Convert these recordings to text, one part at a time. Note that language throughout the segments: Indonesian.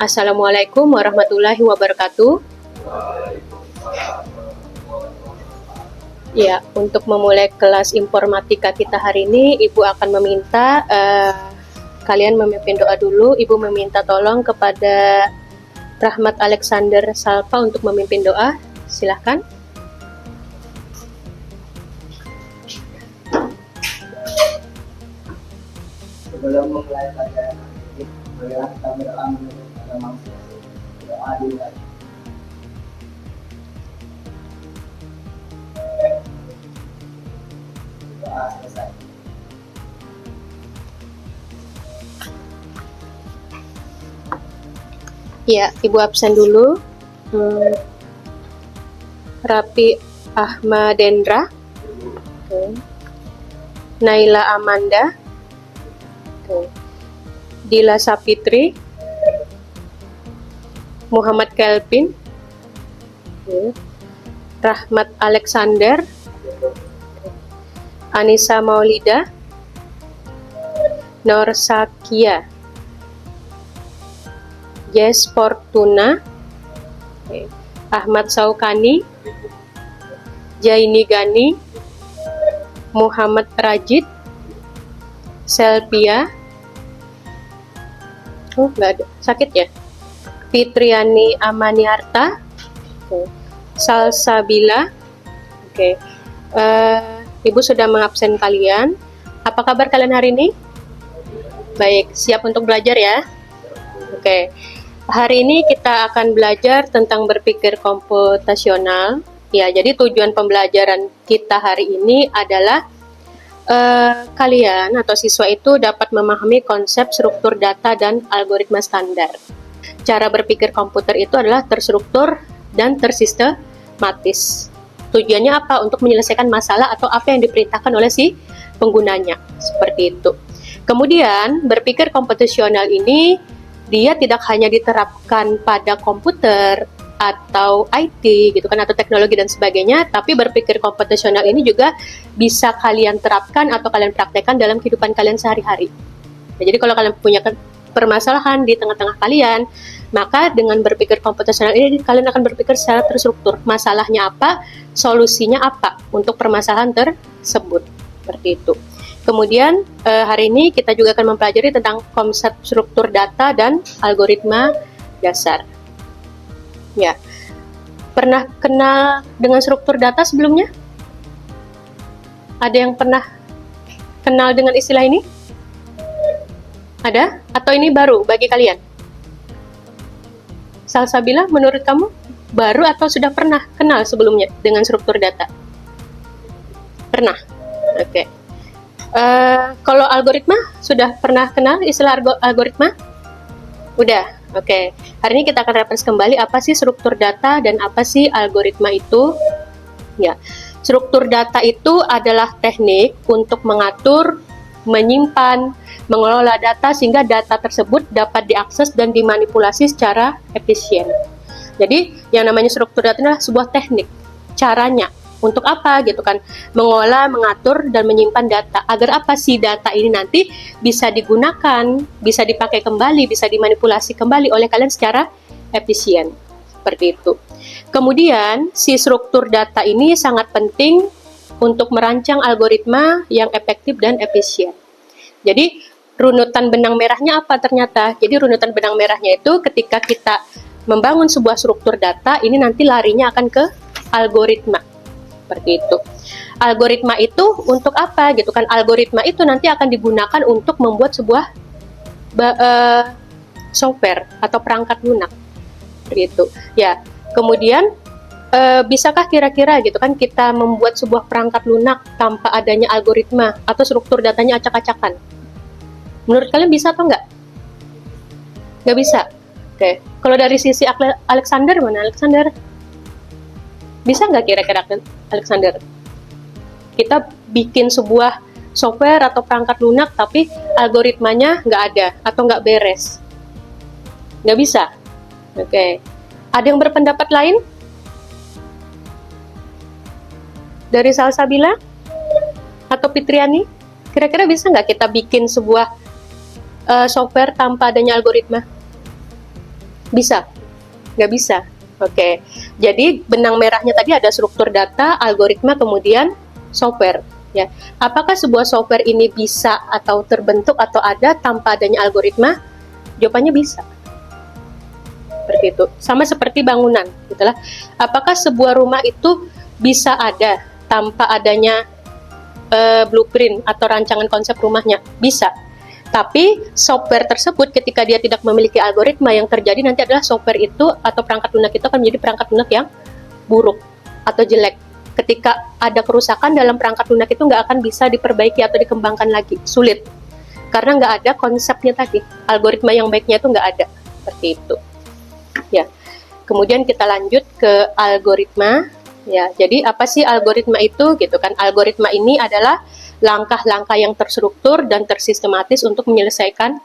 Assalamualaikum warahmatullahi wabarakatuh. Ya, untuk memulai kelas informatika kita hari ini, Ibu akan meminta kalian memimpin doa dulu. Ibu meminta tolong kepada Rahmat Alexander Salpa untuk memimpin doa. Silahkan. Sebelum memulai pelajaran ini, marilah kita berdoa menurut agama Muslim. Doa dimulai. Doa selesai. Ya, Ibu absen dulu. Rapi Ahmadendra, Naila Amanda, Dila Sapitri, Muhammad Kelvin, Rahmat Alexander, Anissa Maulida, Nur Sakia, Jess Fortuna, Ahmad Saukani, Jaini Gani, Muhammad Rajid, Selvia, nggak ada, sakit ya, Fitriani Amaniarta, Salsabila. Ibu sudah mengabsen kalian. Apa kabar kalian hari ini? Baik, siap untuk belajar ya? Hari ini kita akan belajar tentang berpikir komputasional. Ya, jadi tujuan pembelajaran kita hari ini adalah kalian atau siswa itu dapat memahami konsep struktur data dan algoritma standar. Cara berpikir komputer itu adalah terstruktur dan tersistematis. Tujuannya apa? Untuk menyelesaikan masalah atau apa yang diperintahkan oleh si penggunanya. Seperti itu. Kemudian, berpikir komputasional ini dia tidak hanya diterapkan pada komputer atau IT gitu kan, atau teknologi dan sebagainya, tapi berpikir komputasional ini juga bisa kalian terapkan atau kalian praktekkan dalam kehidupan kalian sehari-hari. Nah, jadi kalau kalian punya permasalahan di tengah-tengah kalian, maka dengan berpikir komputasional ini kalian akan berpikir secara terstruktur. Masalahnya apa, solusinya apa untuk permasalahan tersebut. Seperti itu. Kemudian hari ini kita juga akan mempelajari tentang konsep struktur data dan algoritma dasar. Ya, pernah kenal dengan struktur data sebelumnya? Ada yang pernah kenal dengan istilah ini? Ada? Atau ini baru bagi kalian? Salsabila, menurut kamu baru atau sudah pernah kenal sebelumnya dengan struktur data? Pernah? Oke. Kalau algoritma, sudah pernah kenal istilah algoritma? Udah, oke. Hari ini kita akan referensi kembali apa sih struktur data dan apa sih algoritma itu. Ya, struktur data itu adalah teknik untuk mengatur, menyimpan, mengelola data sehingga data tersebut dapat diakses dan dimanipulasi secara efisien. Jadi, yang namanya struktur data adalah sebuah teknik. Caranya untuk apa gitu kan, mengolah, mengatur, dan menyimpan data. Agar apa sih data ini nanti bisa digunakan, bisa dipakai kembali, bisa dimanipulasi kembali oleh kalian secara efisien. Seperti itu. Kemudian, si struktur data ini sangat penting untuk merancang algoritma yang efektif dan efisien. Jadi, runutan benang merahnya apa ternyata? Jadi, runutan benang merahnya itu ketika kita membangun sebuah struktur data, ini nanti larinya akan ke algoritma. Seperti itu. Algoritma itu untuk apa gitu kan? Algoritma itu nanti akan digunakan untuk membuat sebuah software atau perangkat lunak. Seperti itu. Ya. Kemudian bisakah kira-kira gitu kan kita membuat sebuah perangkat lunak tanpa adanya algoritma atau struktur datanya acak-acakan? Menurut kalian bisa atau enggak? Nggak bisa. Oke. Kalau dari sisi Alexander, mana Alexander? Bisa nggak kira-kira Alexander? Kita bikin sebuah software atau perangkat lunak tapi algoritmanya nggak ada atau nggak beres. Nggak bisa. Oke. Ada yang berpendapat lain? Dari Salsabila? Atau Fitriani? Kira-kira bisa nggak kita bikin sebuah software tanpa adanya algoritma? Bisa? Nggak bisa. Oke, jadi benang merahnya tadi ada struktur data, algoritma, kemudian software. Ya, apakah sebuah software ini bisa atau terbentuk atau ada tanpa adanya algoritma? Jawabannya bisa. Seperti itu. Sama seperti bangunan, gitulah. Apakah sebuah rumah itu bisa ada tanpa adanya blueprint atau rancangan konsep rumahnya? Bisa. Tapi software tersebut ketika dia tidak memiliki algoritma, yang terjadi nanti adalah software itu atau perangkat lunak itu akan menjadi perangkat lunak yang buruk atau jelek. Ketika ada kerusakan dalam perangkat lunak itu nggak akan bisa diperbaiki atau dikembangkan lagi, sulit. Karena nggak ada konsepnya tadi, algoritma yang baiknya itu nggak ada, seperti itu. Ya, kemudian kita lanjut ke algoritma. Ya, jadi apa sih algoritma itu gitu kan? Algoritma ini adalah langkah-langkah yang terstruktur dan tersistematis untuk menyelesaikan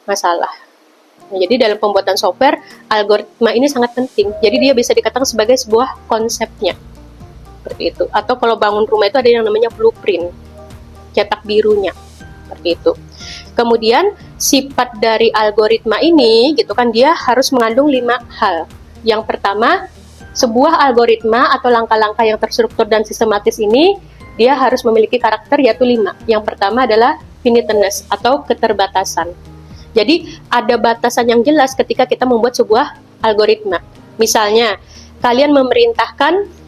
masalah. Nah, jadi dalam pembuatan software, algoritma ini sangat penting. Jadi dia bisa dikatakan sebagai sebuah konsepnya. Seperti itu. Atau kalau bangun rumah itu ada yang namanya blueprint, cetak birunya. Seperti itu. Kemudian sifat dari algoritma ini gitu kan, dia harus mengandung 5 hal. Yang pertama, sebuah algoritma atau langkah-langkah yang terstruktur dan sistematis ini dia harus memiliki karakter yaitu 5. Yang pertama adalah finiteness atau keterbatasan. Jadi ada batasan yang jelas ketika kita membuat sebuah algoritma. Misalnya kalian memerintahkan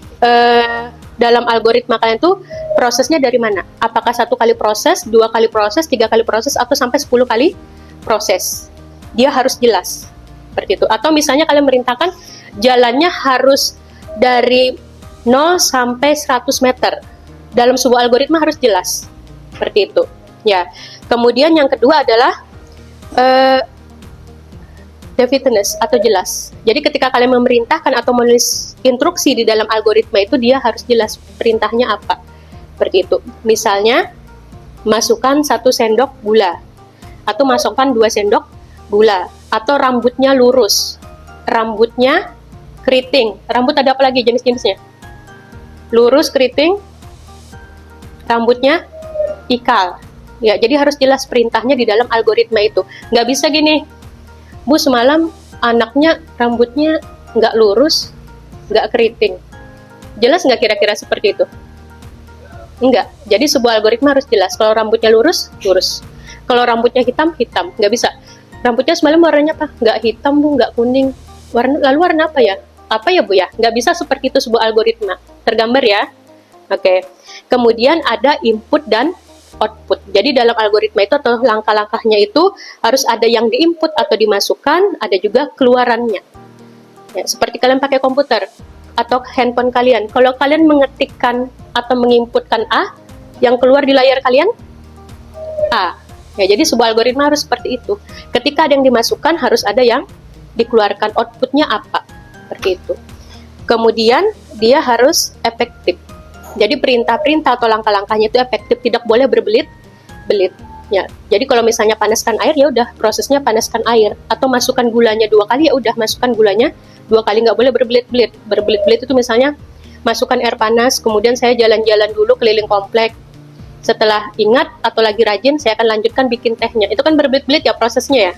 dalam algoritma kalian tuh prosesnya dari mana? Apakah 1 kali proses, 2 kali proses, 3 kali proses, atau sampai 10 kali proses? Dia harus jelas seperti itu. Atau misalnya kalian merintahkan jalannya harus dari 0 sampai 100 meter. Dalam sebuah algoritma harus jelas seperti itu. Ya. Kemudian yang kedua adalah definiteness atau jelas. Jadi ketika kalian memerintahkan atau menulis instruksi di dalam algoritma itu, dia harus jelas perintahnya apa. Seperti itu. Misalnya masukkan 1 sendok gula atau masukkan 2 sendok gula, atau rambutnya lurus, rambutnya keriting. Rambut ada apa lagi jenis-jenisnya? Lurus, keriting, rambutnya ikal. Ya, jadi harus jelas perintahnya di dalam algoritma itu. Nggak bisa gini, Bu, semalam anaknya rambutnya nggak lurus, nggak keriting. Jelas nggak kira-kira seperti itu? Enggak. Jadi sebuah algoritma harus jelas. Kalau rambutnya lurus, lurus. Kalau rambutnya hitam, hitam. Nggak bisa. Rambutnya semalam warnanya apa? Nggak hitam, Bu, nggak kuning. Lalu warna apa ya? Apa ya, Bu ya? Nggak bisa seperti itu sebuah algoritma. Tergambar ya? Oke. Kemudian ada input dan output. Jadi dalam algoritma itu atau langkah-langkahnya itu harus ada yang diinput atau dimasukkan, ada juga keluarannya. Ya, seperti kalian pakai komputer atau handphone kalian. Kalau kalian mengetikkan atau menginputkan A, yang keluar di layar kalian A. Ya, jadi sebuah algoritma harus seperti itu. Ketika ada yang dimasukkan, harus ada yang dikeluarkan. Outputnya apa? Seperti itu. Kemudian dia harus efektif. Jadi perintah-perintah atau langkah-langkahnya itu efektif, tidak boleh berbelit-belit. Ya, jadi kalau misalnya panaskan air, ya udah prosesnya panaskan air. Atau masukkan gulanya 2 kali, ya udah masukkan gulanya 2 kali, nggak boleh berbelit-belit. Berbelit-belit itu misalnya masukkan air panas, kemudian saya jalan-jalan dulu keliling komplek. Setelah ingat atau lagi rajin, saya akan lanjutkan bikin tehnya. Itu kan berbelit-belit ya prosesnya ya.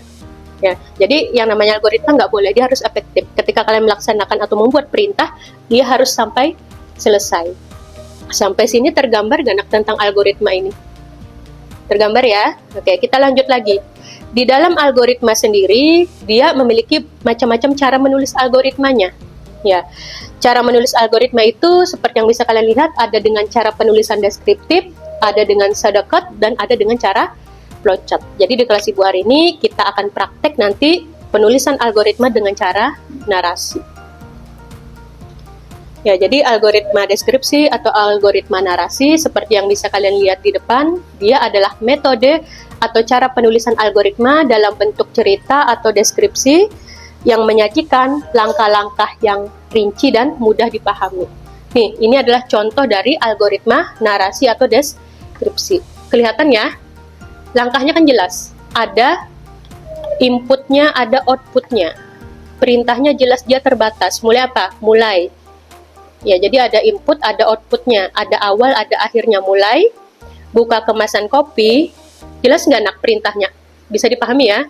Ya, jadi yang namanya algoritma nggak boleh, dia harus efektif. Ketika kalian melaksanakan atau membuat perintah, dia harus sampai selesai. Sampai sini tergambar gak nak tentang algoritma ini? Tergambar ya? Oke, kita lanjut lagi. Di dalam algoritma sendiri, dia memiliki macam-macam cara menulis algoritmanya. Ya, cara menulis algoritma itu seperti yang bisa kalian lihat, ada dengan cara penulisan deskriptif, ada dengan pseudocode, dan ada dengan cara flowchart. Jadi di kelas Ibu hari ini kita akan praktek nanti penulisan algoritma dengan cara narasi. Ya, jadi algoritma deskripsi atau algoritma narasi seperti yang bisa kalian lihat di depan, dia adalah metode atau cara penulisan algoritma dalam bentuk cerita atau deskripsi yang menyajikan langkah-langkah yang rinci dan mudah dipahami. Nih, ini adalah contoh dari algoritma narasi atau deskripsi. Kelihatan ya? Langkahnya kan jelas. Ada inputnya, ada outputnya. Perintahnya jelas, dia terbatas. Mulai apa? Mulai. Ya, jadi ada input, ada outputnya, ada awal, ada akhirnya. Mulai, buka kemasan kopi, jelas nggak nak perintahnya? Bisa dipahami ya?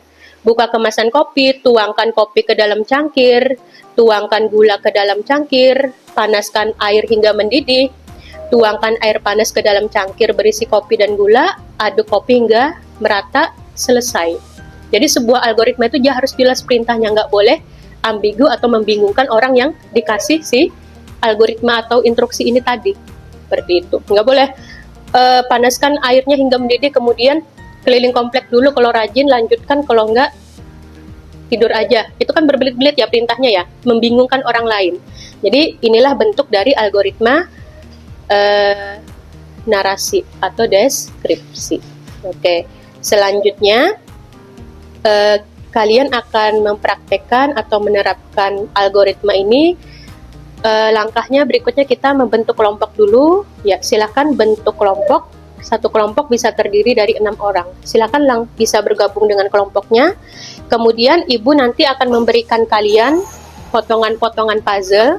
Buka kemasan kopi, tuangkan kopi ke dalam cangkir, tuangkan gula ke dalam cangkir, panaskan air hingga mendidih, tuangkan air panas ke dalam cangkir berisi kopi dan gula, aduk kopi hingga merata, selesai. Jadi sebuah algoritma itu dia harus jelas perintahnya, nggak boleh ambigu atau membingungkan orang yang dikasih si algoritma atau instruksi ini tadi. Seperti itu. Nggak boleh panaskan airnya hingga mendidih, kemudian keliling komplek dulu, kalau rajin lanjutkan, kalau enggak tidur aja. Itu kan berbelit-belit ya perintahnya ya, membingungkan orang lain. Jadi inilah bentuk dari algoritma narasi atau deskripsi. Oke, selanjutnya kalian akan mempraktekkan atau menerapkan algoritma ini. Langkahnya berikutnya kita membentuk kelompok dulu. Ya, silakan bentuk kelompok. Satu kelompok bisa terdiri dari 6 orang. Silakan bisa bergabung dengan kelompoknya. Kemudian ibu nanti akan memberikan kalian potongan-potongan puzzle.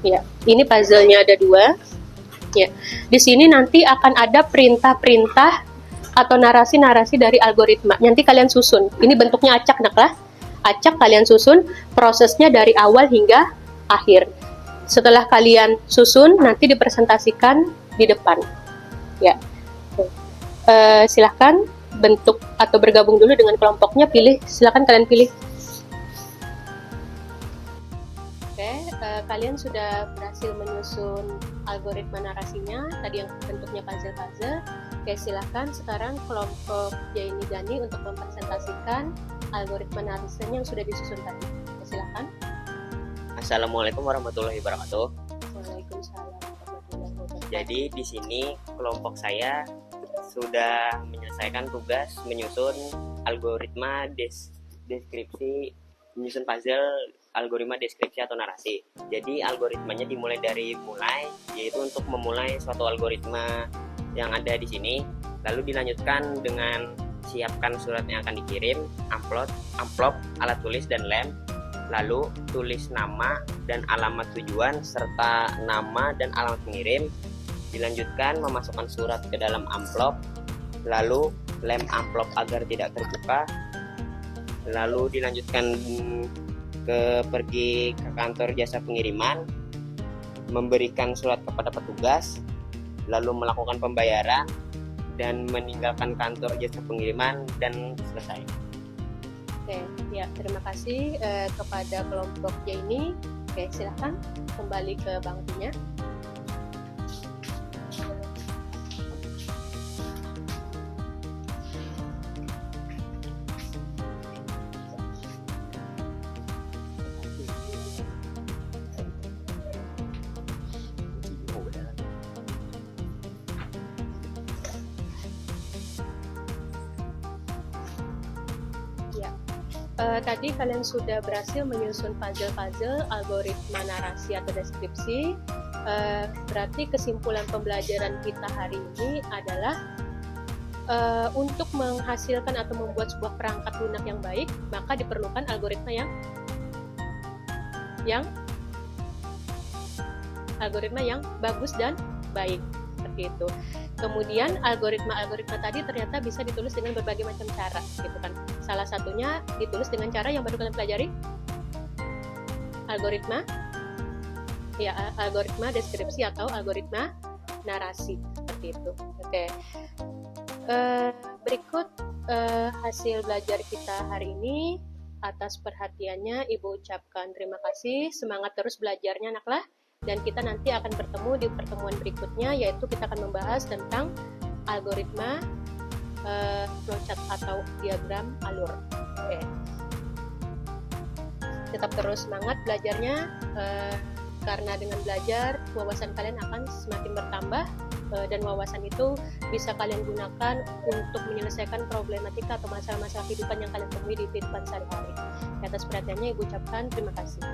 Ya, ini puzzle-nya ada 2. Ya, di sini nanti akan ada perintah-perintah atau narasi-narasi dari algoritma. Nanti kalian susun. Ini bentuknya acak, nak lah. Acak kalian susun prosesnya dari awal hingga akhir. Setelah kalian susun, nanti dipresentasikan di depan. Ya, silahkan bentuk atau bergabung dulu dengan kelompoknya. Silahkan kalian pilih. Oke, kalian sudah berhasil menyusun algoritma narasinya. Tadi yang bentuknya puzzle-puzzle. Oke, silahkan sekarang kelompok Jaini Gani untuk mempresentasikan algoritma narasinya yang sudah disusun tadi. Oke, silahkan. Assalamualaikum warahmatullahi wabarakatuh. Waalaikumsalam warahmatullahi wabarakatuh. Jadi di sini kelompok saya sudah menyelesaikan tugas menyusun algoritma deskripsi, menyusun puzzle algoritma deskripsi atau narasi. Jadi algoritmanya dimulai dari yaitu untuk memulai suatu algoritma yang ada di sini, lalu dilanjutkan dengan siapkan surat yang akan dikirim, amplop, alat tulis dan lem. Lalu tulis nama dan alamat tujuan serta nama dan alamat pengirim. Dilanjutkan memasukkan surat ke dalam amplop, lalu lem amplop agar tidak terbuka. Lalu dilanjutkan pergi ke kantor jasa pengiriman, memberikan surat kepada petugas, lalu melakukan pembayaran dan meninggalkan kantor jasa pengiriman dan selesai. Oke, ya, terima kasih kepada kelompok Jaini. Oke, silahkan kembali ke bangkunya. Tadi kalian sudah berhasil menyusun puzzle-puzzle algoritma narasi atau deskripsi. Berarti kesimpulan pembelajaran kita hari ini adalah untuk menghasilkan atau membuat sebuah perangkat lunak yang baik, maka diperlukan algoritma yang bagus dan baik, seperti itu. Kemudian algoritma tadi ternyata bisa ditulis dengan berbagai macam cara, gitu kan. Salah satunya ditulis dengan cara yang baru kalian pelajari, algoritma deskripsi atau algoritma narasi, seperti itu. Oke. Berikut hasil belajar kita hari ini. Atas perhatiannya Ibu ucapkan terima kasih. Semangat terus belajarnya, anak-anak. Dan kita nanti akan bertemu di pertemuan berikutnya, yaitu kita akan membahas tentang algoritma flowchart atau diagram alur. Oke. Tetap terus semangat belajarnya, karena dengan belajar wawasan kalian akan semakin bertambah, dan wawasan itu bisa kalian gunakan untuk menyelesaikan problematika atau masalah-masalah kehidupan yang kalian temui di kehidupan sehari-hari. Atas perhatiannya Ibu ucapkan terima kasih.